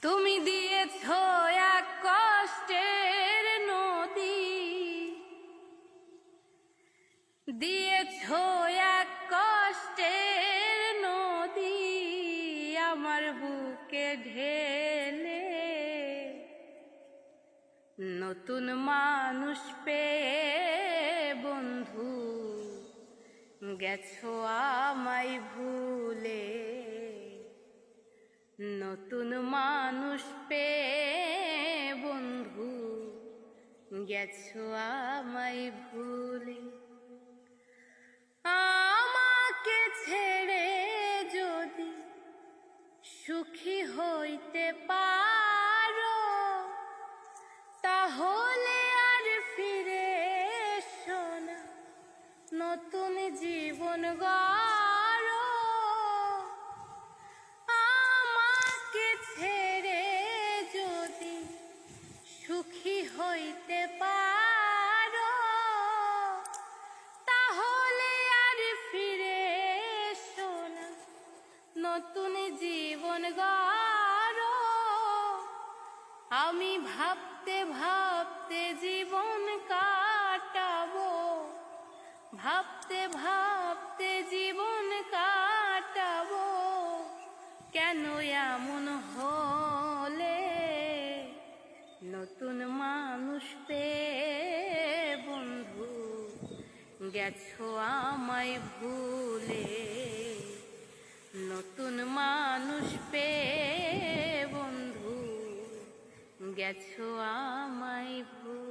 তুমি দিয়েছ এক কষ্টের নদী, দিয়েছ এক কষ্টের নদী আমার বুকে ঢেলে। নতুন মানুষ পেয়ে বন্ধু গেছো আমায় ভুলে। নতুন মানুষ পেয়ে বন্ধু গেছো আমায় ভুলে। আমাকে ছেড়ে যদি সুখী হইতে পারো, তাহলে আর ফিরে এসো না, নতুন জীবন গড়ো। আমাকে ছেড়ে যদি সুখী হইতে পারো, তাহলে আর ফিরে এসো না, নতুন জীবন গড়ো। আমি ভাবতে ভাবতে জীবন কাটাবো, ভাবতে ভাবতে জীবন কাটাবো। কেন এমন হলে? নতুন মানুষ পেয়ে বন্ধু গেছো আমায় ভুলে। নতুন মানুষ পেয়ে বন্ধু গেছো আমায় ভুলে।